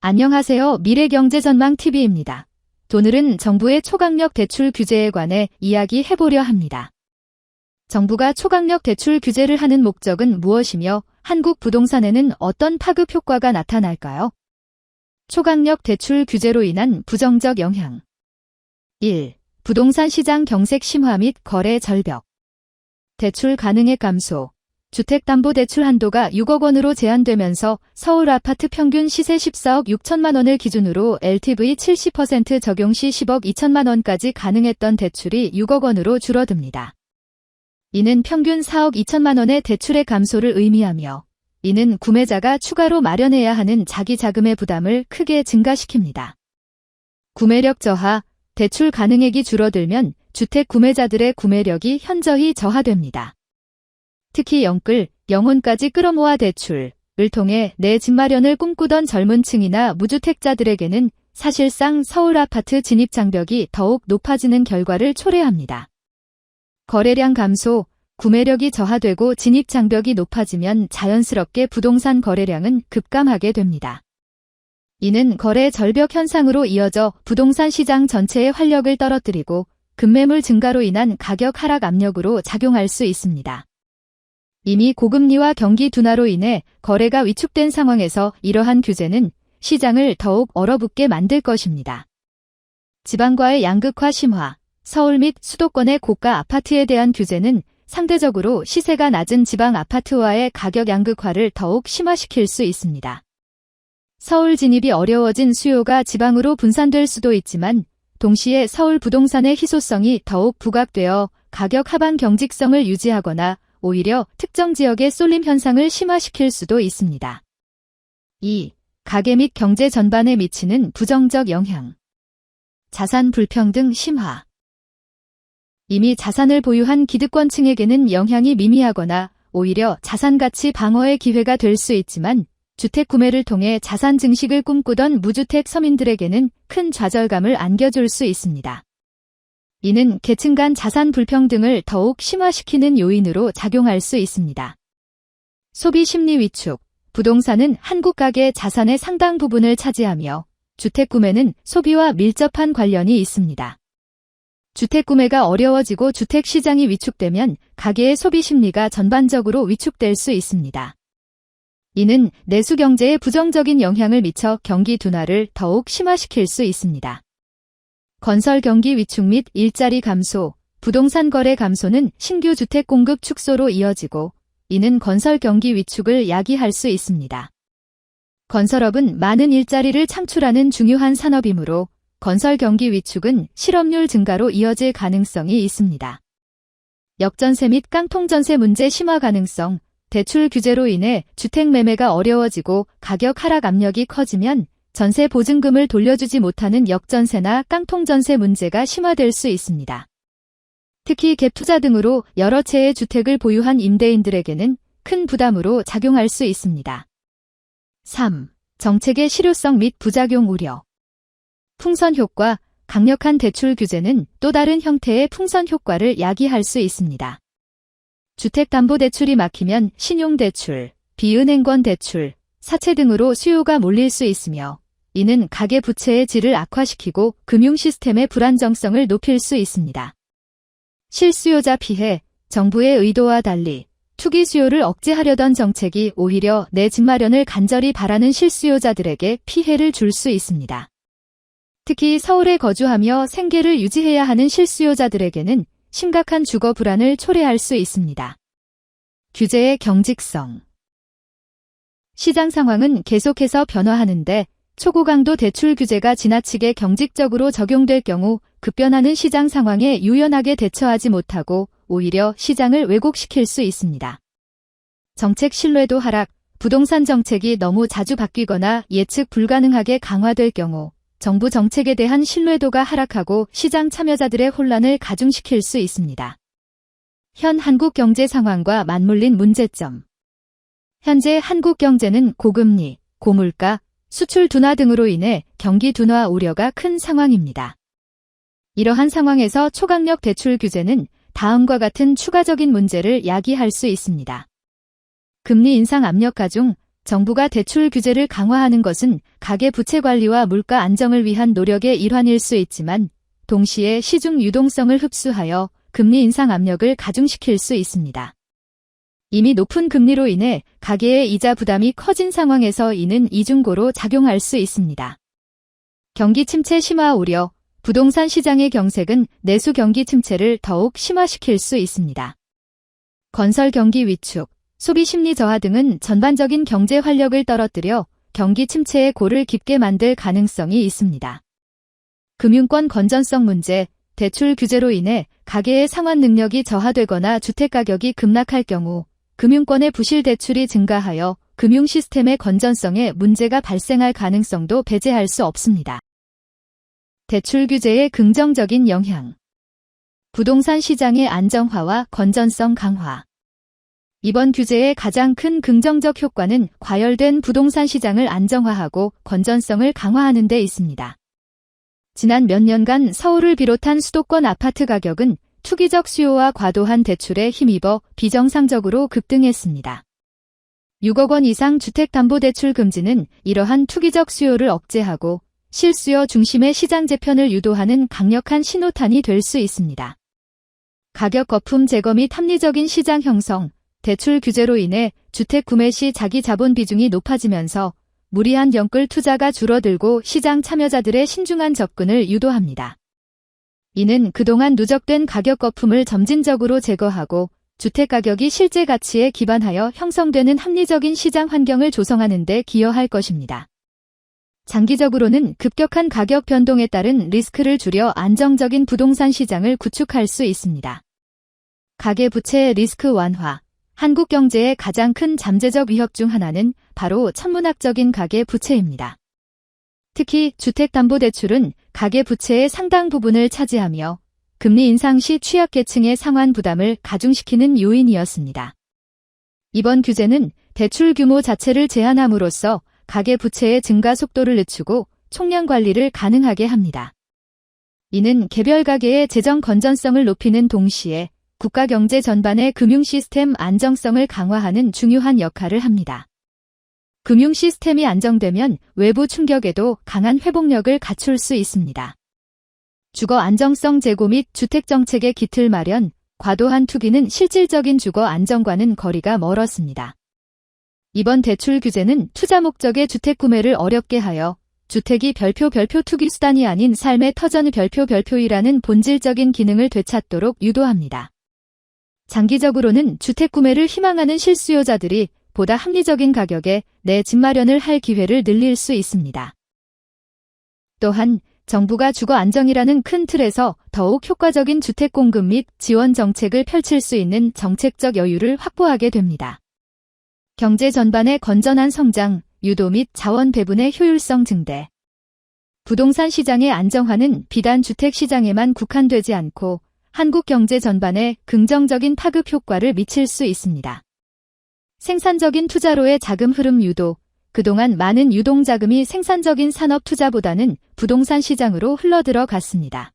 안녕하세요. 미래경제전망TV입니다. 오늘은 정부의 초강력 대출 규제에 관해 이야기해보려 합니다. 정부가 초강력 대출 규제를 하는 목적은 무엇이며 한국 부동산에는 어떤 파급 효과가 나타날까요? 초강력 대출 규제로 인한 부정적 영향. 1. 부동산 시장 경색 심화 및 거래 절벽. 대출 가능액 감소. 주택담보대출 한도가 6억 원으로 제한되면서 서울 아파트 평균 시세 14억 6천만 원을 기준으로 LTV 70% 적용 시 10억 2천만 원까지 가능했던 대출이 6억 원으로 줄어듭니다. 이는 평균 4억 2천만 원의 대출의 감소를 의미하며 이는 구매자가 추가로 마련해야 하는 자기 자금의 부담을 크게 증가시킵니다. 구매력 저하. 대출 가능액이 줄어들면 주택 구매자들의 구매력이 현저히 저하됩니다. 특히 영혼까지 끌어모아 대출을 통해 내 집 마련을 꿈꾸던 젊은 층이나 무주택자들에게는 사실상 서울 아파트 진입 장벽이 더욱 높아지는 결과를 초래합니다. 거래량 감소. 구매력이 저하되고 진입 장벽이 높아지면 자연스럽게 부동산 거래량은 급감하게 됩니다. 이는 거래 절벽 현상으로 이어져 부동산 시장 전체의 활력을 떨어뜨리고 급매물 증가로 인한 가격 하락 압력으로 작용할 수 있습니다. 이미 고금리와 경기 둔화로 인해 거래가 위축된 상황에서 이러한 규제는 시장을 더욱 얼어붙게 만들 것입니다. 지방과의 양극화 심화. 서울 및 수도권의 고가 아파트에 대한 규제는 상대적으로 시세가 낮은 지방 아파트와의 가격 양극화를 더욱 심화시킬 수 있습니다. 서울 진입이 어려워진 수요가 지방으로 분산될 수도 있지만 동시에 서울 부동산의 희소성이 더욱 부각되어 가격 하방 경직성을 유지하거나 오히려 특정 지역의 쏠림 현상을 심화시킬 수도 있습니다. 2. 가계 및 경제 전반에 미치는 부정적 영향. 자산 불평등 심화. 이미 자산을 보유한 기득권층에게는 영향이 미미하거나 오히려 자산 가치 방어의 기회가 될 수 있지만 주택 구매를 통해 자산 증식을 꿈꾸던 무주택 서민들에게는 큰 좌절감을 안겨줄 수 있습니다. 이는 계층 간 자산 불평등을 더욱 심화시키는 요인으로 작용할 수 있습니다. 소비 심리 위축. 부동산은 한국 가계의 자산의 상당 부분을 차지하며 주택 구매는 소비와 밀접한 관련이 있습니다. 주택 구매가 어려워지고 주택 시장이 위축되면 가계의 소비 심리가 전반적으로 위축될 수 있습니다. 이는 내수 경제에 부정적인 영향을 미쳐 경기 둔화를 더욱 심화시킬 수 있습니다. 건설 경기 위축 및 일자리 감소. 부동산 거래 감소는 신규 주택 공급 축소로 이어지고 이는 건설 경기 위축을 야기할 수 있습니다. 건설업은 많은 일자리를 창출하는 중요한 산업이므로 건설 경기 위축은 실업률 증가로 이어질 가능성이 있습니다. 역전세 및 깡통전세 문제 심화 가능성. 대출 규제로 인해 주택 매매가 어려워지고 가격 하락 압력이 커지면 전세 보증금을 돌려주지 못하는 역전세나 깡통전세 문제가 심화될 수 있습니다. 특히 갭 투자 등으로 여러 채의 주택을 보유한 임대인들에게는 큰 부담으로 작용할 수 있습니다. 3. 정책의 실효성 및 부작용 우려. 풍선 효과. 강력한 대출 규제는 또 다른 형태의 풍선 효과를 야기할 수 있습니다. 주택담보대출이 막히면 신용대출, 비은행권 대출, 사채 등으로 수요가 몰릴 수 있으며 이는 가계부채의 질을 악화시키고 금융 시스템의 불안정성을 높일 수 있습니다. 실수요자 피해. 정부의 의도와 달리 투기 수요를 억제하려던 정책이 오히려 내 집 마련을 간절히 바라는 실수요자들에게 피해를 줄 수 있습니다. 특히 서울에 거주하며 생계를 유지해야 하는 실수요자들에게는 심각한 주거 불안을 초래할 수 있습니다. 규제의 경직성. 시장 상황은 계속해서 변화하는데 초고강도 대출 규제가 지나치게 경직적으로 적용될 경우 급변하는 시장 상황에 유연하게 대처하지 못하고 오히려 시장을 왜곡시킬 수 있습니다. 정책 신뢰도 하락. 부동산 정책이 너무 자주 바뀌거나 예측 불가능하게 강화될 경우 정부 정책에 대한 신뢰도가 하락하고 시장 참여자들의 혼란을 가중시킬 수 있습니다. 현 한국 경제 상황과 맞물린 문제점. 현재 한국 경제는 고금리, 고물가, 수출 둔화 등으로 인해 경기 둔화 우려가 큰 상황입니다. 이러한 상황에서 초강력 대출 규제는 다음과 같은 추가적인 문제를 야기할 수 있습니다. 금리 인상 압력 가중. 정부가 대출 규제를 강화하는 것은 가계부채 관리와 물가 안정을 위한 노력의 일환일 수 있지만 동시에 시중 유동성을 흡수하여 금리 인상 압력을 가중시킬 수 있습니다. 이미 높은 금리로 인해 가계의 이자 부담이 커진 상황에서 이는 이중고로 작용할 수 있습니다. 경기 침체 심화 우려, 부동산 시장의 경색은 내수 경기 침체를 더욱 심화시킬 수 있습니다. 건설 경기 위축, 소비 심리 저하 등은 전반적인 경제 활력을 떨어뜨려 경기 침체의 골을 깊게 만들 가능성이 있습니다. 금융권 건전성 문제, 대출 규제로 인해 가계의 상환 능력이 저하되거나 주택가격이 급락할 경우 금융권의 부실 대출이 증가하여 금융 시스템의 건전성에 문제가 발생할 가능성도 배제할 수 없습니다. 대출 규제의 긍정적인 영향. 부동산 시장의 안정화와 건전성 강화. 이번 규제의 가장 큰 긍정적 효과는 과열된 부동산 시장을 안정화하고 건전성을 강화하는 데 있습니다. 지난 몇 년간 서울을 비롯한 수도권 아파트 가격은 투기적 수요와 과도한 대출에 힘입어 비정상적으로 급등했습니다. 6억 원 이상 주택담보대출 금지는 이러한 투기적 수요를 억제하고 실수요 중심의 시장 재편을 유도하는 강력한 신호탄이 될 수 있습니다. 가격 거품 제거 및 합리적인 시장 형성, 대출 규제로 인해 주택 구매 시 자기 자본 비중이 높아지면서 무리한 연끌 투자가 줄어들고 시장 참여자들의 신중한 접근을 유도합니다. 이는 그동안 누적된 가격 거품을 점진적으로 제거하고 주택 가격이 실제 가치에 기반하여 형성되는 합리적인 시장 환경을 조성하는 데 기여할 것입니다. 장기적으로는 급격한 가격 변동에 따른 리스크를 줄여 안정적인 부동산 시장을 구축할 수 있습니다. 가계부채의 리스크 완화. 한국 경제의 가장 큰 잠재적 위협 중 하나는 바로 천문학적인 가계부채입니다. 특히 주택담보대출은 가계부채의 상당 부분을 차지하며 금리 인상 시 취약계층의 상환 부담을 가중시키는 요인이었습니다. 이번 규제는 대출 규모 자체를 제한함으로써 가계부채의 증가 속도를 늦추고 총량 관리를 가능하게 합니다. 이는 개별 가계의 재정 건전성을 높이는 동시에 국가 경제 전반의 금융 시스템 안정성을 강화하는 중요한 역할을 합니다. 금융 시스템이 안정되면 외부 충격에도 강한 회복력을 갖출 수 있습니다. 주거 안정성 제고 및 주택정책의 기틀 마련, 과도한 투기는 실질적인 주거 안정과는 거리가 멀었습니다. 이번 대출 규제는 투자 목적의 주택 구매를 어렵게 하여 주택이 별표 투기 수단이 아닌 삶의 터전 별표이라는 본질적인 기능을 되찾도록 유도합니다. 장기적으로는 주택 구매를 희망하는 실수요자들이 보다 합리적인 가격에 내 집 마련을 할 기회를 늘릴 수 있습니다. 또한 정부가 주거 안정이라는 큰 틀에서 더욱 효과적인 주택 공급 및 지원 정책을 펼칠 수 있는 정책적 여유를 확보하게 됩니다. 경제 전반의 건전한 성장, 유도 및 자원 배분의 효율성 증대. 부동산 시장의 안정화는 비단 주택 시장에만 국한되지 않고 한국 경제 전반에 긍정적인 파급 효과를 미칠 수 있습니다. 생산적인 투자로의 자금 흐름 유도, 그동안 많은 유동자금이 생산적인 산업 투자보다는 부동산 시장으로 흘러들어갔습니다.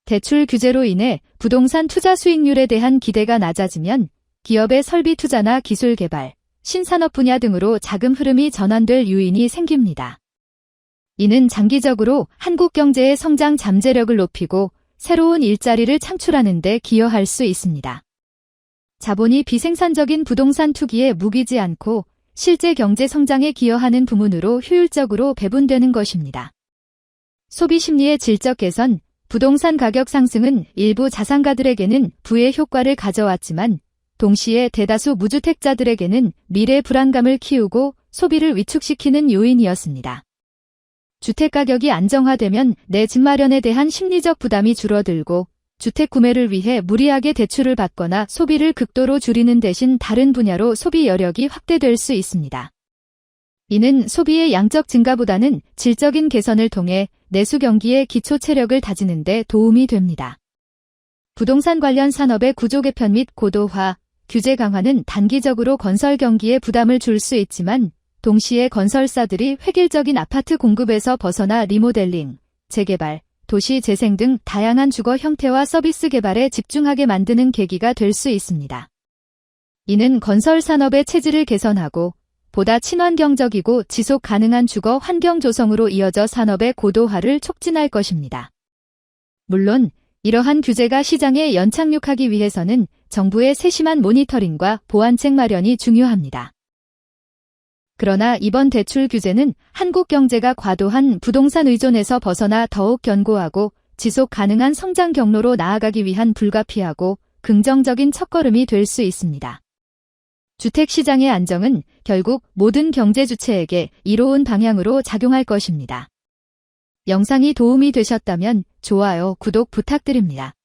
대출 규제로 인해 부동산 투자 수익률에 대한 기대가 낮아지면 기업의 설비 투자나 기술 개발, 신산업 분야 등으로 자금 흐름이 전환될 요인이 생깁니다. 이는 장기적으로 한국 경제의 성장 잠재력을 높이고 새로운 일자리를 창출하는 데 기여할 수 있습니다. 자본이 비생산적인 부동산 투기에 묵이지 않고 실제 경제 성장에 기여하는 부문으로 효율적으로 배분되는 것입니다. 소비 심리의 질적 개선, 부동산 가격 상승은 일부 자산가들에게는 부의 효과를 가져왔지만 동시에 대다수 무주택자들에게는 미래 불안감을 키우고 소비를 위축시키는 요인이었습니다. 주택 가격이 안정화되면 내 집 마련에 대한 심리적 부담이 줄어들고 주택 구매를 위해 무리하게 대출을 받거나 소비를 극도로 줄이는 대신 다른 분야로 소비 여력이 확대될 수 있습니다. 이는 소비의 양적 증가보다는 질적인 개선을 통해 내수 경기의 기초 체력을 다지는 데 도움이 됩니다. 부동산 관련 산업의 구조 개편 및 고도화, 규제 강화는 단기적으로 건설 경기에 부담을 줄 수 있지만 동시에 건설사들이 획일적인 아파트 공급에서 벗어나 리모델링, 재개발, 도시 재생 등 다양한 주거 형태와 서비스 개발에 집중하게 만드는 계기가 될 수 있습니다. 이는 건설 산업의 체질을 개선하고 보다 친환경적이고 지속 가능한 주거 환경 조성으로 이어져 산업의 고도화를 촉진할 것입니다. 물론 이러한 규제가 시장에 연착륙하기 위해서는 정부의 세심한 모니터링과 보완책 마련이 중요합니다. 그러나 이번 대출 규제는 한국 경제가 과도한 부동산 의존에서 벗어나 더욱 견고하고 지속 가능한 성장 경로로 나아가기 위한 불가피하고 긍정적인 첫걸음이 될 수 있습니다. 주택시장의 안정은 결국 모든 경제 주체에게 이로운 방향으로 작용할 것입니다. 영상이 도움이 되셨다면 좋아요, 구독 부탁드립니다.